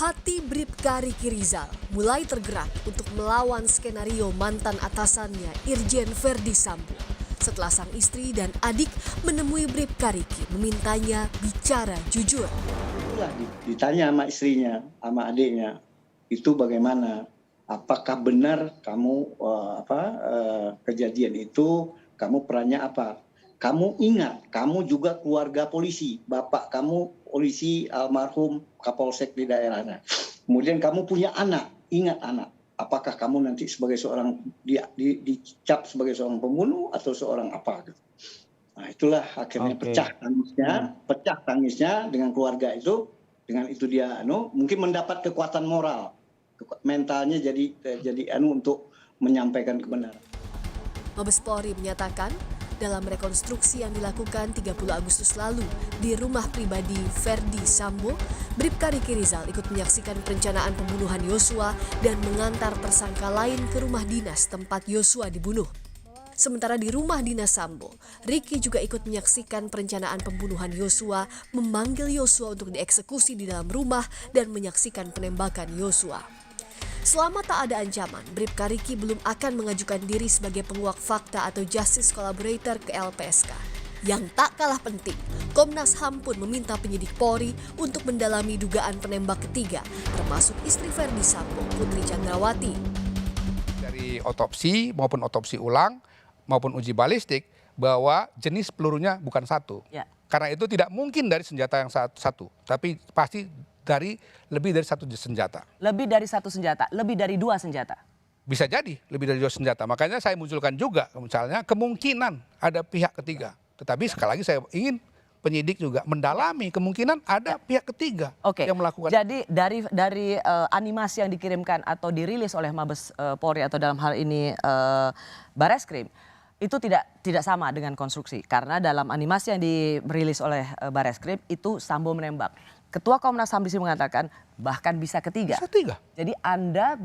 Hati Bribka Riki Rizal mulai tergerak untuk melawan skenario mantan atasannya Irjen Verdi Sambo setelah sang istri dan adik menemui Bribka Riki memintanya bicara jujur. Itulah ditanya sama istrinya, sama adiknya, itu bagaimana? Apakah benar kamu kejadian itu, kamu perannya apa? Kamu ingat, kamu juga keluarga polisi, bapak kamu polisi almarhum Kapolsek di daerahnya. Kemudian kamu punya anak, ingat anak. Apakah kamu nanti sebagai seorang dicap sebagai seorang pembunuh atau seorang apa? Nah itulah akhirnya pecah tangisnya dengan keluarga itu. Dengan itu dia mungkin mendapat kekuatan moral, mentalnya jadi untuk menyampaikan kebenaran. Mabes Polri menyatakan dalam rekonstruksi yang dilakukan 30 Agustus lalu di rumah pribadi Verdi Sambo, Bribka Riki Rizal ikut menyaksikan perencanaan pembunuhan Yosua dan mengantar tersangka lain ke rumah dinas tempat Yosua dibunuh. Sementara di rumah dinas Sambo, Riki juga ikut menyaksikan perencanaan pembunuhan Yosua, memanggil Yosua untuk dieksekusi di dalam rumah dan menyaksikan penembakan Yosua. Selama tak ada ancaman, Bribka Riki belum akan mengajukan diri sebagai penguak fakta atau justice collaborator ke LPSK. Yang tak kalah penting, Komnas HAM pun meminta penyidik Polri untuk mendalami dugaan penembak ketiga, termasuk istri Verdi Sambo, Putri Chandrawati. Dari otopsi maupun otopsi ulang maupun uji balistik bahwa jenis pelurunya bukan satu. Ya. Karena itu tidak mungkin dari senjata yang satu, tapi pasti dari lebih dari satu senjata. Lebih dari satu senjata, lebih dari dua senjata. Bisa jadi lebih dari dua senjata. Makanya saya munculkan juga misalnya kemungkinan ada pihak ketiga. Tetapi sekali lagi saya ingin penyidik juga mendalami kemungkinan ada pihak ketiga yang melakukan. Jadi dari animasi yang dikirimkan atau dirilis oleh Mabes Polri atau dalam hal ini Bareskrim itu tidak sama dengan konstruksi karena dalam animasi yang dirilis oleh Bareskrim itu Sambo menembak. Ketua Komnas HAM di sini mengatakan bahkan bisa ketiga. Bisa tiga. Jadi Anda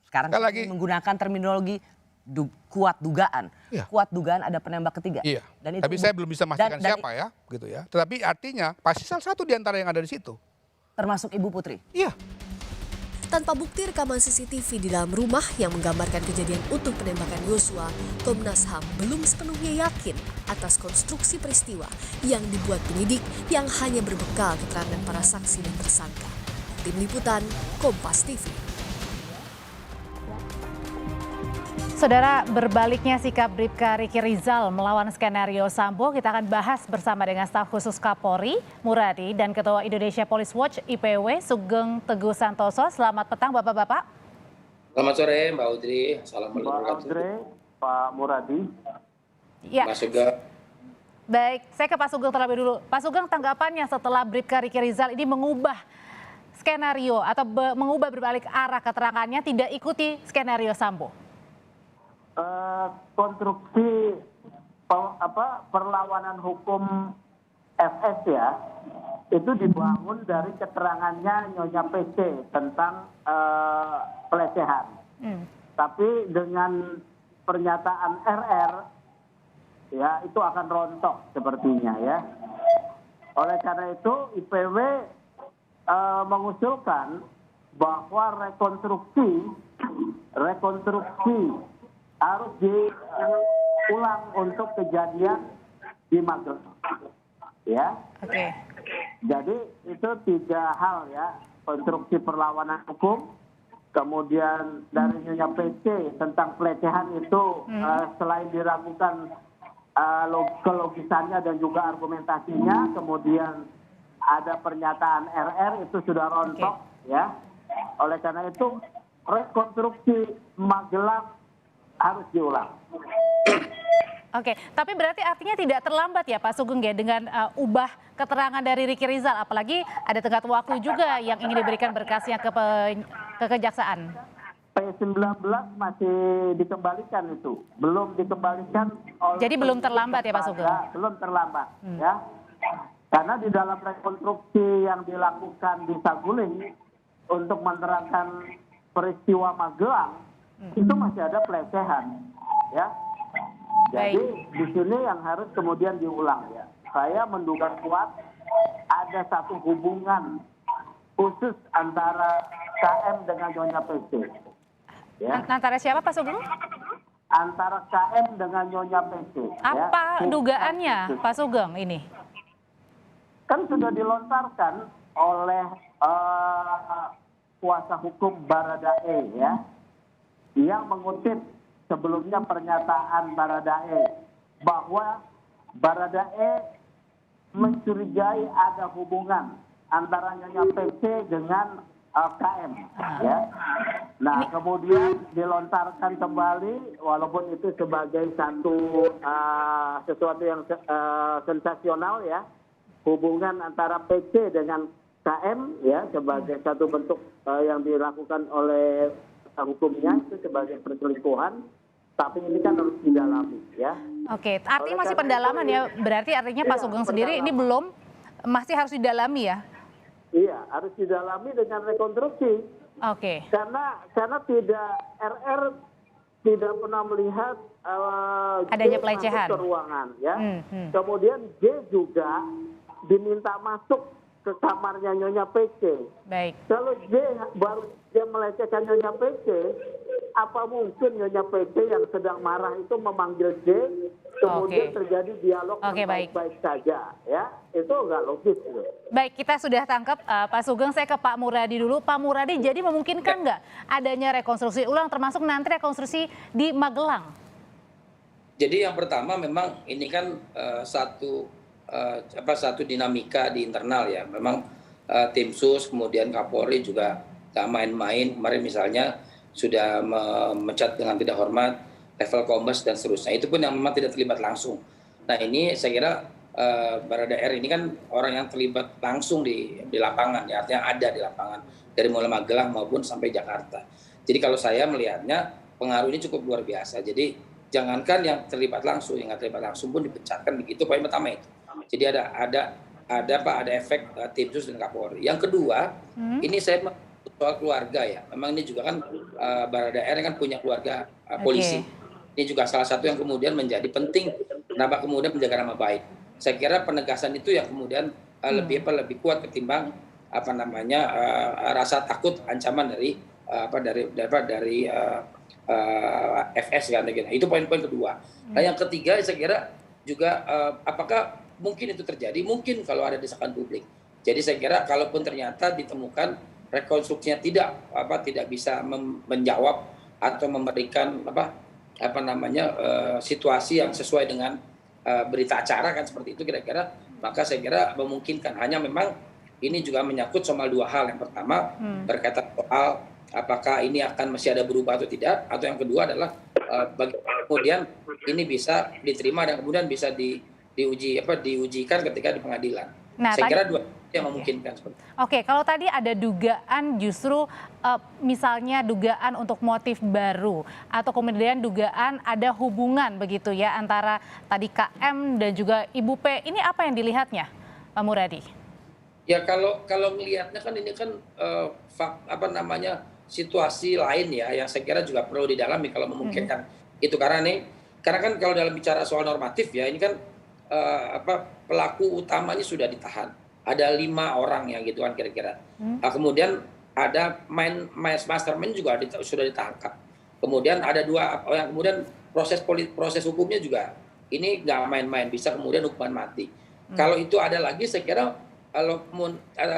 sekarang menggunakan terminologi kuat dugaan. Iya. Kuat dugaan ada penembak ketiga. Iya. Dan itu, tapi saya belum bisa memastikan siapa ya, gitu ya. Tetapi artinya pasti salah satu di antara yang ada di situ. Termasuk Ibu Putri. Iya. Tanpa bukti rekaman CCTV di dalam rumah yang menggambarkan kejadian utuh penembakan Yosua, Komnas HAM belum sepenuhnya yakin atas konstruksi peristiwa yang dibuat penyidik yang hanya berbekal keterangan para saksi dan tersangka. Tim Liputan, Kompas TV. Saudara, berbaliknya sikap Bribka Riki Rizal melawan skenario Sambo, kita akan bahas bersama dengan staf khusus Kapolri, Muradi, dan Ketua Indonesia Police Watch IPW, Sugeng Teguh Santoso. Selamat petang Bapak-Bapak. Selamat sore Mbak Audrey. Assalamualaikum. Mbak Audrey, Pak Muradi. Ya. Mas Sugeng. Baik, saya ke Pak Sugeng terlebih dulu. Pak Sugeng, tanggapannya setelah Bribka Riki Rizal ini mengubah skenario atau mengubah berbalik arah keterangannya tidak ikuti skenario Sambo? Konstruksi perlawanan hukum FS ya itu dibangun dari keterangannya Nyonya PC tentang pelecehan. Tapi dengan pernyataan RR ya itu akan rontok sepertinya ya. Oleh karena itu IPW mengusulkan bahwa rekonstruksi harus diulang untuk kejadian di Magelang, ya. Oke. Jadi itu tiga hal ya, konstruksi perlawanan hukum, kemudian dari Nyonya PC tentang pelecehan itu selain diragukan kelogisannya dan juga argumentasinya, kemudian ada pernyataan RR itu sudah rontok, ya. Oleh karena itu rekonstruksi Magelang harus diulang. Oke, tapi berarti artinya tidak terlambat ya Pak Sugeng ya dengan ubah keterangan dari Riki Rizal, apalagi ada tenggat waktu juga yang ingin diberikan berkasnya ke kejaksaan. P19 masih dikembalikan itu, belum dikembalikan oleh. Jadi belum terlambat ya Pak Sugeng? Belum terlambat ya, karena di dalam rekonstruksi yang dilakukan di Saguling untuk menerangkan peristiwa Magelang itu masih ada pelecehan, ya. Jadi di sini yang harus kemudian diulang ya. Saya menduga kuat ada satu hubungan khusus antara KM dengan Nyonya PC. Ya. Antara siapa Pak Sugeng? Antara KM dengan Nyonya PC. Apa ya. dugaannya Pak Sugeng ini? Kan sudah dilontarkan oleh kuasa hukum Baradae ya, yang mengutip sebelumnya pernyataan Baradae bahwa Baradae mencurigai ada hubungan antara Nyonya PC dengan KM ya. Nah, kemudian dilontarkan kembali walaupun itu sebagai sesuatu yang sensasional ya, hubungan antara PC dengan KM ya sebagai satu bentuk yang dilakukan oleh hukumnya itu sebagai perselingkuhan, tapi ini kan harus didalami ya. Oke, artinya masih pendalaman ya, berarti artinya Pak Sugeng sendiri ini belum, masih harus didalami ya? Iya, harus didalami dengan rekonstruksi. Oke. Karena tidak RR tidak pernah melihat adanya J pelecehan masuk ke ruangan ya. Kemudian J juga diminta masuk ke kamarnya Nyonya PC. Baik. Kalau J baru dia melecehkan Nyonya PC, apa mungkin Nyonya PC yang sedang marah itu memanggil J, kemudian terjadi dialog yang baik-baik saja, ya? Itu nggak logis. Gitu. Baik, kita sudah tangkap Pak Sugeng. Saya ke Pak Muradi dulu. Pak Muradi, jadi memungkinkan nggak adanya rekonstruksi ulang, termasuk nanti rekonstruksi di Magelang? Jadi yang pertama memang ini kan satu dinamika di internal ya. Memang tim sus kemudian Kapolri juga gak main-main. Kemarin misalnya sudah memecat dengan tidak hormat level Kombes dan seterusnya. Itu pun yang memang tidak terlibat langsung. Nah ini saya kira Baradae ini kan orang yang terlibat langsung di lapangan, ya, artinya ada di lapangan dari mulai Magelang maupun sampai Jakarta. Jadi kalau saya melihatnya pengaruh ini cukup luar biasa. Jadi jangankan yang terlibat langsung, yang nggak terlibat langsung pun dipecatkan begitu. Poin pertama itu. Jadi ada efek tim sus dan Kapolri. Yang kedua, ini saya soal keluarga ya. Memang ini juga kan Baradae kan punya keluarga polisi. Ini juga salah satu yang kemudian menjadi penting kenapa kemudian menjaga nama baik. Saya kira penegasan itu yang kemudian lebih kuat ketimbang rasa takut ancaman dari FS kan gitu. Itu poin-poin kedua. Nah yang ketiga saya kira juga apakah mungkin itu terjadi? Mungkin kalau ada desakan publik. Jadi saya kira kalaupun ternyata ditemukan rekonstruksinya tidak bisa menjawab atau memberikan situasi yang sesuai dengan berita acara kan seperti itu kira-kira, maka saya kira memungkinkan. Hanya memang ini juga menyangkut soal dua hal. Yang pertama berkaitan soal apakah ini akan masih ada berubah atau tidak, atau yang kedua adalah kemudian ini bisa diterima dan kemudian bisa diujikan ketika di pengadilan. Nah, saya kira dua yang memungkinkan seperti itu. Oke, kalau tadi ada dugaan justru misalnya dugaan untuk motif baru atau kemudian dugaan ada hubungan begitu ya antara tadi KM dan juga Ibu P. Ini apa yang dilihatnya, Pak Muradi? Ya kalau melihatnya kan ini kan situasi lain ya yang saya kira juga perlu didalami kalau memungkinkan itu karena kan kalau dalam bicara soal normatif ya ini kan pelaku utamanya sudah ditahan. Ada 5 orang ya gitu kan kira-kira. Kemudian ada mastermind juga sudah ditangkap. Kemudian ada 2 yang kemudian proses hukumnya juga ini nggak main-main, bisa kemudian hukuman mati. Kalau itu ada lagi saya kira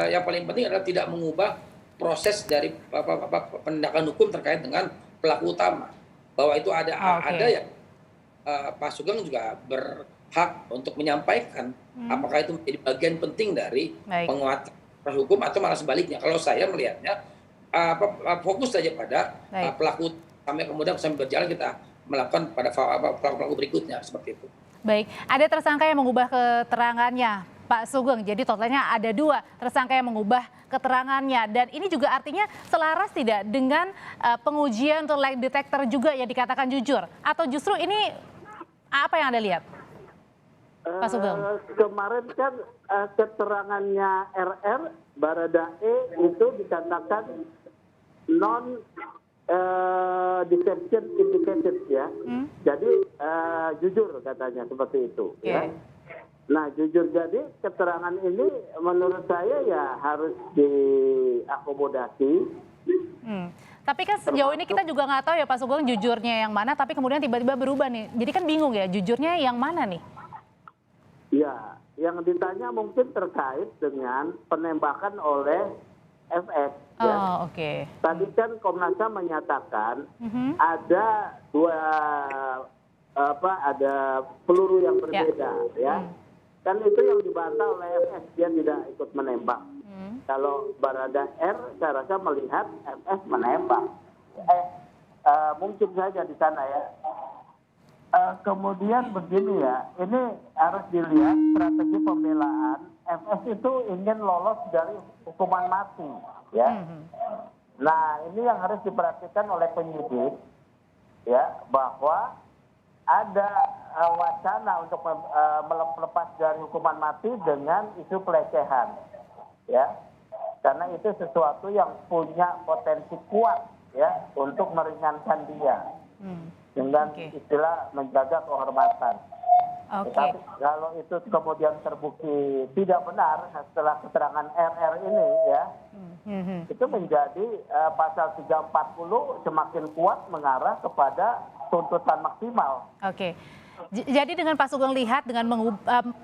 yang paling penting adalah tidak mengubah proses dari penindakan hukum terkait dengan pelaku utama. Bahwa itu ada yang Pak Sugeng juga berhak untuk menyampaikan apakah itu menjadi bagian penting dari penguatan hukum atau malah sebaliknya. Kalau saya melihatnya fokus saja pada pelaku sampai kemudian berjalan kita melakukan pada pelaku berikutnya seperti itu. Baik, ada tersangka yang mengubah keterangannya Pak Sugeng. Jadi totalnya ada 2 tersangka yang mengubah keterangannya dan ini juga artinya selaras tidak dengan pengujian untuk lie detector juga yang dikatakan jujur atau justru ini apa yang Anda lihat? Pak Sugeng. Kemarin kan keterangannya RR Baradae itu dikatakan non deception indicated ya. Jadi jujur katanya seperti itu ya. Nah, jujur jadi keterangan ini menurut saya ya harus diakomodasi. Tapi kan sejauh ini kita juga nggak tahu ya Pak Sugeng jujurnya yang mana, tapi kemudian tiba-tiba berubah nih. Jadi kan bingung ya, jujurnya yang mana nih? Ya, yang ditanya mungkin terkait dengan penembakan oleh FS. Oh, Ya. oke. Tadi kan Komnas HAM menyatakan ada ada peluru yang berbeda, ya. Kan itu yang dibantah oleh FS, dia tidak ikut menembak. Kalau Barada R, saya rasa melihat FS menembak. Mungkin saja di sana ya. Kemudian begini ya, ini harus dilihat strategi pembelaan. FS itu ingin lolos dari hukuman mati, ya. Nah, ini yang harus diperhatikan oleh penyidik, ya, bahwa ada wacana untuk melepas dari hukuman mati dengan isu pelecehan, ya, karena itu sesuatu yang punya potensi kuat, ya, untuk meringankan dia dengan istilah menjaga kehormatan. Tetapi kalau itu kemudian terbukti tidak benar setelah keterangan RR ini, ya, itu menjadi pasal 340 semakin kuat mengarah kepada tuntutan maksimal. Oke. Jadi dengan Pak Sugeng lihat dengan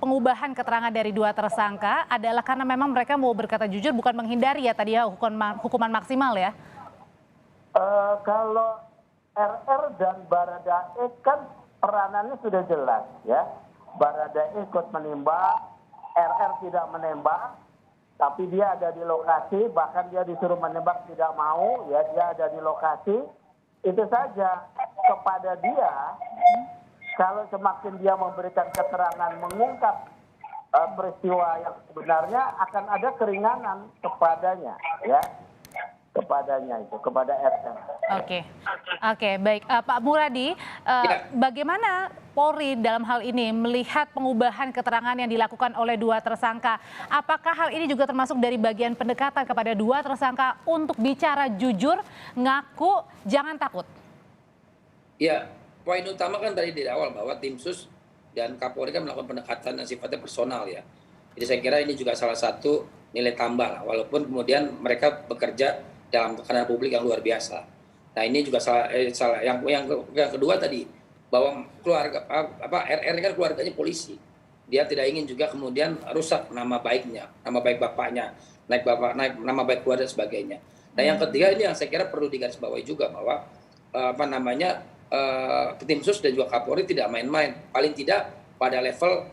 pengubahan keterangan dari dua tersangka adalah karena memang mereka mau berkata jujur, bukan menghindari ya tadi ya hukuman maksimal ya? Kalau RR dan Baradae kan peranannya sudah jelas, ya. Baradae ikut menembak, RR tidak menembak, tapi dia ada di lokasi, bahkan dia disuruh menembak tidak mau, ya, dia ada di lokasi. Itu saja. Kepada dia, kalau semakin dia memberikan keterangan mengungkap peristiwa yang sebenarnya, akan ada keringanan kepadanya, ya, kepada RR. Oke, baik. Pak Muradi, bagaimana Polri dalam hal ini melihat pengubahan keterangan yang dilakukan oleh dua tersangka? Apakah hal ini juga termasuk dari bagian pendekatan kepada dua tersangka untuk bicara jujur, ngaku, jangan takut? Ya, poin utama kan tadi di awal bahwa tim sus dan Kapolri kan melakukan pendekatan yang sifatnya personal ya. Jadi saya kira ini juga salah satu nilai tambah lah, walaupun kemudian mereka bekerja dalam tekanan publik yang luar biasa. Nah ini juga salah yang kedua tadi bahwa keluarga RR kan keluarganya polisi. Dia tidak ingin juga kemudian rusak nama baiknya, nama baik bapaknya, naik nama baik keluarga dan sebagainya. Nah yang ketiga ini yang saya kira perlu digarisbawahi juga bahwa tim sus dan juga Kapolri tidak main-main, paling tidak pada level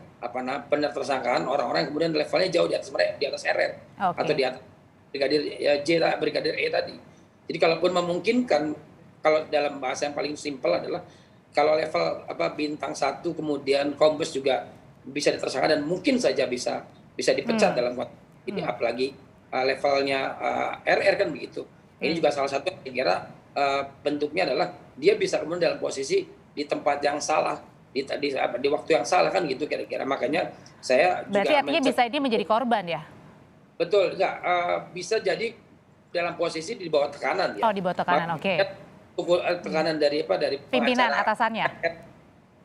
penersangkaan orang-orang yang kemudian levelnya jauh di atas RR atau di atas Brigadir E tadi. Jadi kalaupun memungkinkan, kalau dalam bahasa yang paling simpel adalah kalau level bintang 1 kemudian kombes juga bisa ditersangka dan mungkin saja bisa dipecat dalam waktu ini, apalagi levelnya RR kan begitu. Ini juga salah satu yang saya kira bentuknya adalah dia bisa kemudian dalam posisi di tempat yang salah, di waktu yang salah kan gitu kira-kira. Makanya saya berarti juga artinya bisa ini menjadi korban ya? Betul, enggak, bisa jadi dalam posisi di bawah tekanan ya. Oh, di bawah tekanan, oke. Tekanan dari pimpinan atasannya.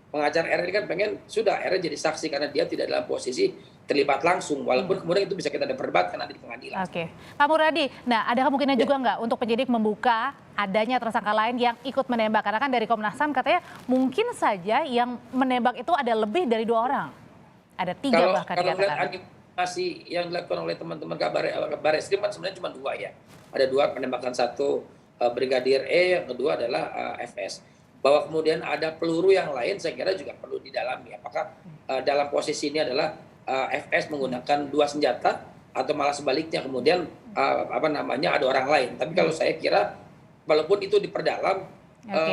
Pengacara RR ini kan pengen sudah RR jadi saksi karena dia tidak dalam posisi terlibat langsung, walaupun kemudian itu bisa kita debatkan nanti di pengadilan. Oke, Pak Muradi, nah ada kemungkinan juga nggak untuk penyidik membuka adanya tersangka lain yang ikut menembak? Karena kan dari Komnas HAM katanya mungkin saja yang menembak itu ada lebih dari 2 orang, ada 3 bahkan dikatakan. Masih yang dilakukan oleh teman-teman kabar eskrim kan sebenarnya cuma 2 ya. Ada 2 penembakan, 1 Brigadir E, yang kedua adalah FS. Bahwa kemudian ada peluru yang lain saya kira juga perlu didalami. Apakah dalam posisi ini adalah FS menggunakan 2 senjata atau malah sebaliknya kemudian ada orang lain. Tapi kalau saya kira walaupun itu diperdalam,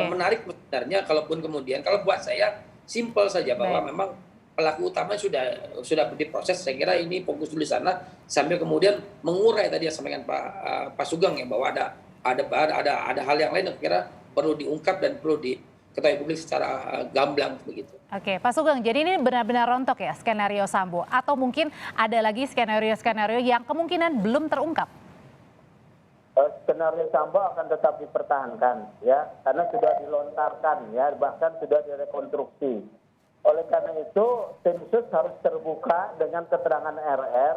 menarik sebenarnya kalaupun kemudian kalau buat saya simpel saja bahwa memang pelaku utama sudah diproses. Saya kira ini fokus dulu di sana sambil kemudian mengurai tadi yang sampaikan Pak Sugeng ya, bahwa ada hal yang lain yang kira perlu diungkap dan perlu diketahui publik secara gamblang begitu. Oke, Pak Sugeng, jadi ini benar-benar rontok ya skenario Sambo, atau mungkin ada lagi skenario-skenario yang kemungkinan belum terungkap? Skenario Sambo akan tetap dipertahankan ya, karena sudah dilontarkan ya, bahkan sudah direkonstruksi Oleh karena itu, tim sus harus terbuka dengan keterangan RR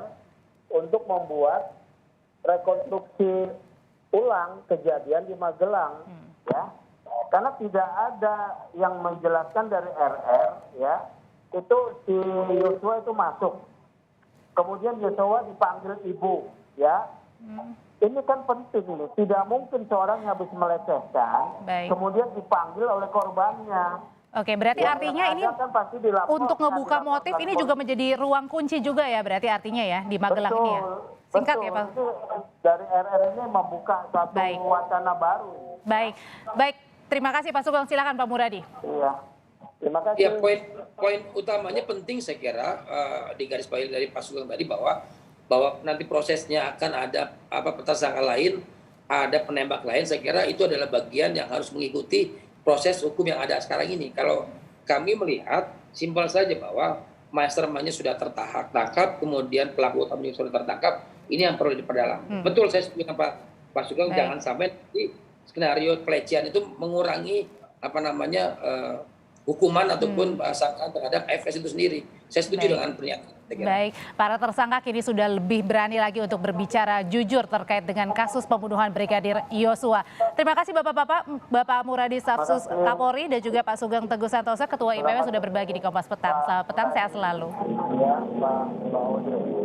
untuk membuat rekonstruksi ulang kejadian di Magelang, ya. Karena tidak ada yang menjelaskan dari RR, ya. Itu si Yosua itu masuk. Kemudian Yosua dipanggil ibu, ya. Ini kan penting ini. Tidak mungkin seorang yang habis melecehkan, kemudian dipanggil oleh korbannya. Oke, berarti artinya ini kan pasti dilaporkan, untuk ngebuka motif ini juga menjadi ruang kunci juga ya, berarti artinya ya di Magelang ini ya. Singkat ya Pak. Dari RR ini membuka satu wacana baru. Baik. Terima kasih Pak Sugeng. Silakan Pak Muradi. Iya. Terima kasih. Ya, poin utamanya penting saya kira di garis bawah dari Pak Sugeng tadi bahwa nanti prosesnya akan ada tersangka lain, ada penembak lain. Saya kira itu adalah bagian yang harus mengikuti proses hukum yang ada sekarang ini. Kalau kami melihat simpel saja bahwa mastermind-nya sudah tertangkap, kemudian pelaku utamanya sudah tertangkap, ini yang perlu diperdalam. Betul, saya setuju dengan Pak Sugeng, jangan sampai di skenario pelecehan itu mengurangi hukuman ataupun sangkaan terhadap FS itu sendiri. Saya setuju dengan pernyataan. Baik, para tersangka kini sudah lebih berani lagi untuk berbicara jujur terkait dengan kasus pembunuhan Brigadir Yosua. Terima kasih Bapak-bapak, Bapak Muradi Stafsus Kapolri dan juga Pak Sugeng Teguh Santosa, Ketua IPW sudah berbagi di Kompas Petang. Selamat petang, sehat selalu. Ya, Pak Audi.